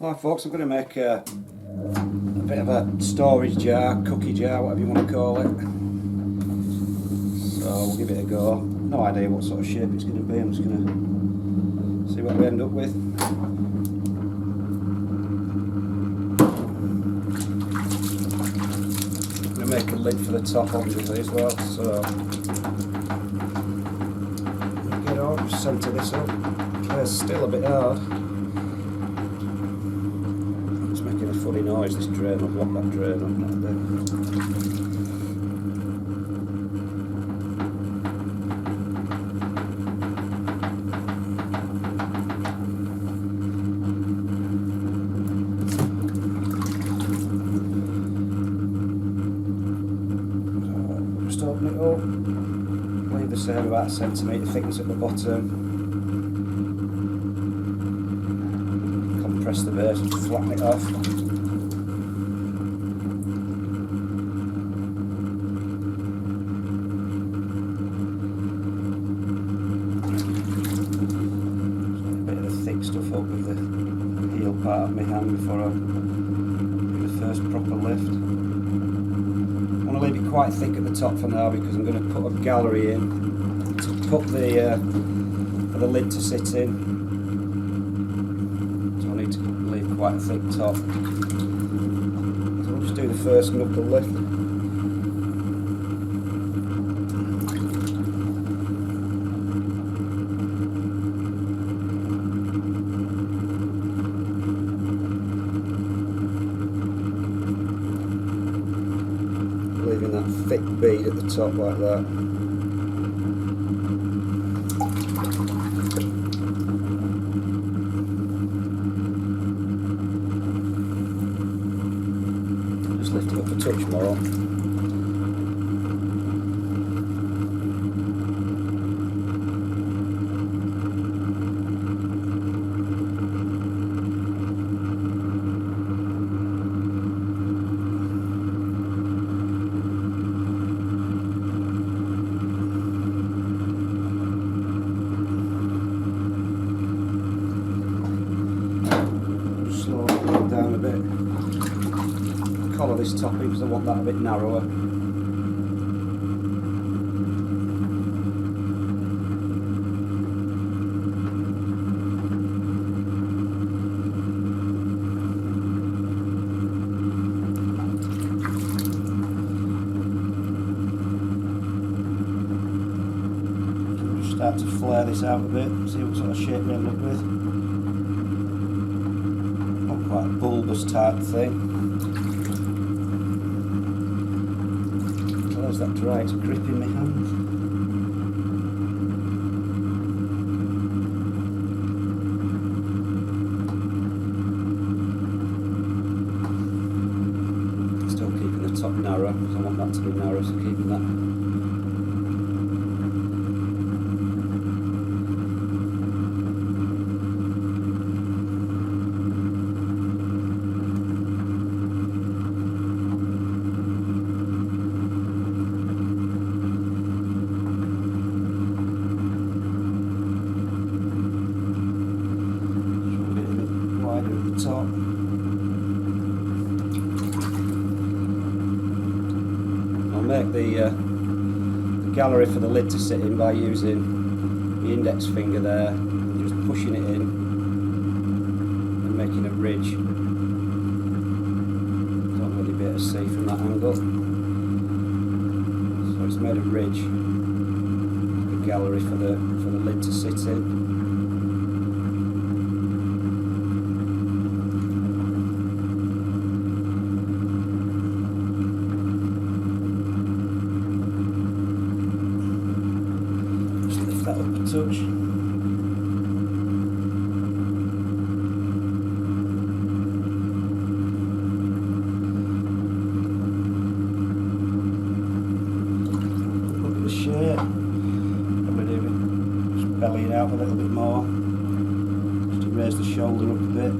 Hi folks, I'm going to make a bit of a storage jar, cookie jar, whatever you want to call it. So we'll give it a go. No idea what sort of shape it's going to be, I'm just going to see what we end up with. I'm going to make a lid for the top obviously as well, so get on, just centre this up. It's still a bit hard. Making a funny noise, this drain. I'll block that drain up that bit. Just open it up, leave the same about a centimetre thickness at the bottom. Press the base and flatten it off. A bit of the thick stuff up with the heel part of my hand before I do the first proper lift. I want to leave it quite thick at the top for now because I'm going to put a gallery in to put the for the lid to sit in. To leave quite a thick top. So we'll just do the first knuckle lift. Leaving that thick bead at the top like that. Lift it up a touch more. Slowly put it down a bit. Collar this top in because I want that a bit narrower. Just start to flare this out a bit, see what sort of shape we end up with. Not quite a bulbous type thing. As that dry, it's gripping my hands. Still keeping the top narrow because I want that to be narrow, so keeping that. Top. I'll make the gallery for the lid to sit in by using the index finger there, and just pushing it in and making a ridge. Don't really be able to see from that angle. So it's made a ridge, the gallery for the lid to sit in. That up a touch. Look at the shape. Probably do it. Just belly it out a little bit more. Just to raise the shoulder up a bit.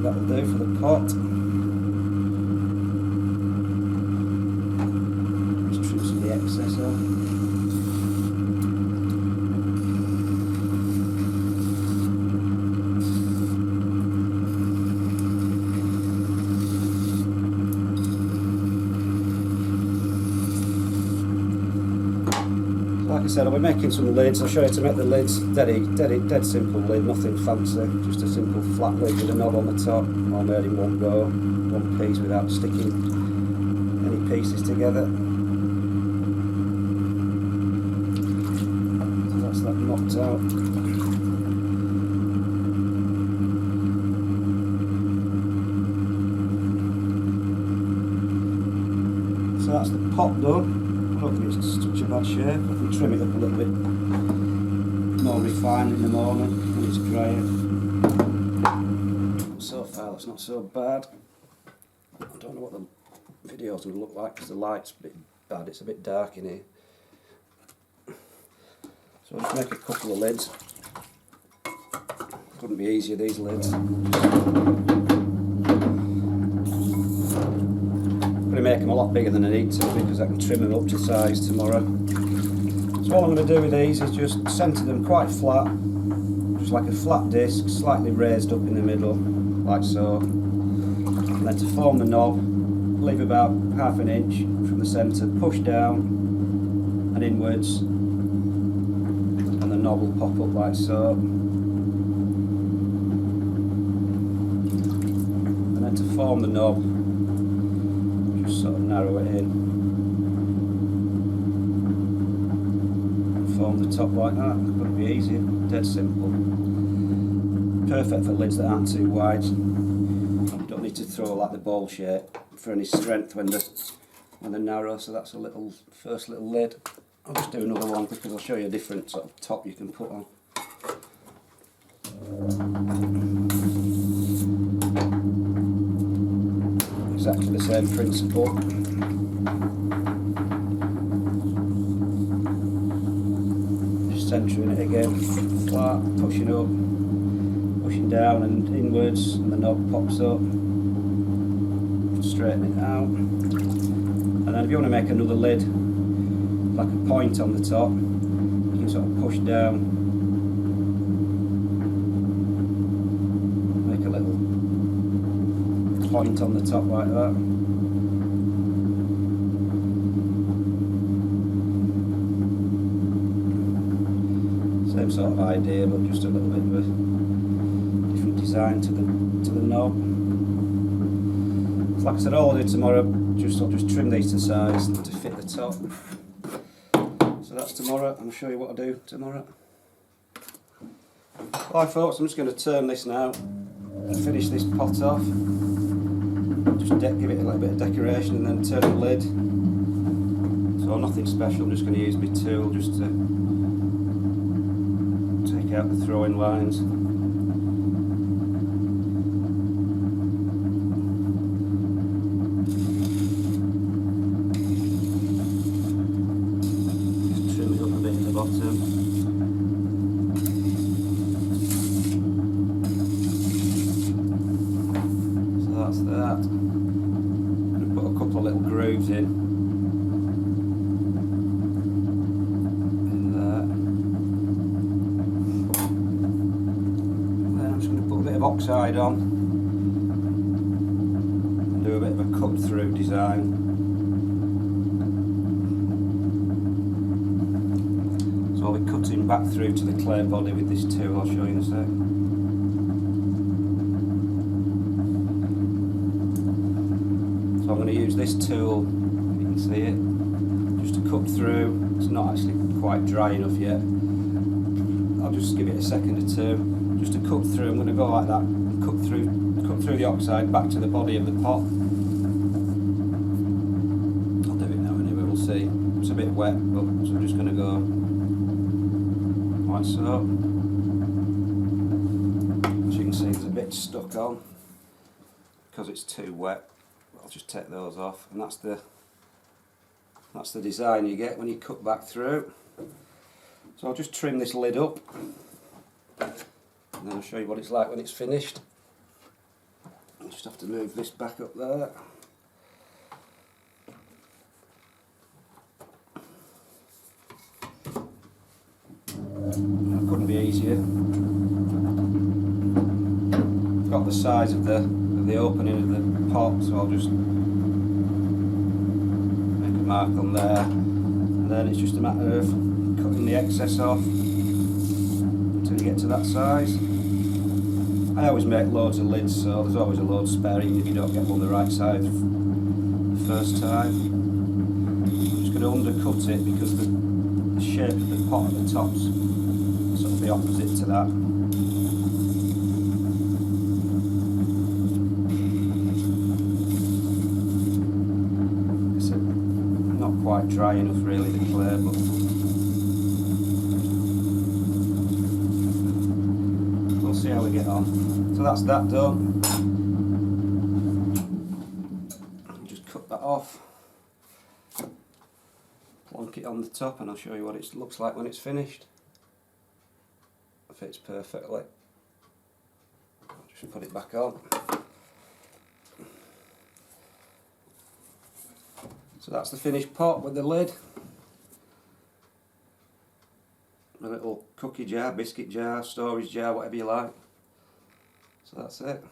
that'll do for the pot. Just trim some of the excess off. Like I said, I'll be making some lids. I'll show you how to make the lids. Dead simple lid, nothing fancy. Just a simple flat lid with a knob on the top, all made in one go, one piece without sticking any pieces together. So that's that knocked out. So that's the pot done. I don't think it's such a bad shape. I can trim it up a little bit more refined in the morning when it's drier. So far that's not so bad. I don't know what the videos would look like because the light's a bit bad, it's a bit dark in here. So I'll just make a couple of lids. Couldn't be easier, these lids. Make them a lot bigger than I need to because I can trim them up to size tomorrow. So all I'm going to do with these is just centre them quite flat, just like a flat disc, slightly raised up in the middle, like so. And then to form the knob, leave about half an inch from the centre, push down and inwards, and the knob will pop up like so. And then to form the knob, sort of narrow it in and form the top like that. Couldn't be easier, dead simple. Perfect for lids that aren't too wide. You don't need to throw like the ball shape for any strength when they're narrow. So that's a first little lid. I'll just do another one because I'll show you a different sort of top you can put on. Exactly the same principle. Just centering it again, flat, pushing up, pushing down and inwards, and the knob pops up. Just straighten it out. And then if you want to make another lid, like a point on the top, you can sort of push down, make a little point on the top like that. Same sort of idea, but just a little bit of a different design to the knob. So like I said, all I'll do tomorrow, I'll just trim these to size to fit the top. So that's tomorrow. I'll show you what I do tomorrow. Right folks, I'm just going to turn this now and finish this pot off. Just give it a little bit of decoration and then turn the lid. So nothing special, I'm just going to use my tool just to take out the throwing lines. Just trim it up a bit at the bottom. So that's that. Put a couple of little grooves in there. And then I'm just going to put a bit of oxide on and do a bit of a cut through design. So I'll be cutting back through to the clay body with this tool, I'll show you in a sec. I'm going to use this tool, you can see it, just to cut through. It's not actually quite dry enough yet. I'll just give it a second or two, just to cut through. I'm going to go like that, cut through the oxide back to the body of the pot. I'll do it now anyway, we'll see. It's a bit wet, but so I'm just going to go like so. As you can see, there's a bit stuck on because it's too wet. I'll just take those off, and that's the design you get when you cut back through. So I'll just trim this lid up and then I'll show you what it's like when it's finished. Just have to move this back up there. That couldn't be easier. Got the size of the opening of the pot, so I'll just make a mark on there, and then it's just a matter of cutting the excess off until you get to that size. I always make loads of lids, so there's always a load spare even if you don't get one the right size the first time. I'm just going to undercut it because the shape of the pot at the top's sort of the opposite to that. It's not quite dry enough really, the clay, but we'll see how we get on. So that's that done. Just cut that off, plonk it on the top, and I'll show you what it looks like when it's finished. It fits perfectly. Just put it back on. So that's the finished pot with the lid. A little cookie jar, biscuit jar, storage jar, whatever you like. So that's it.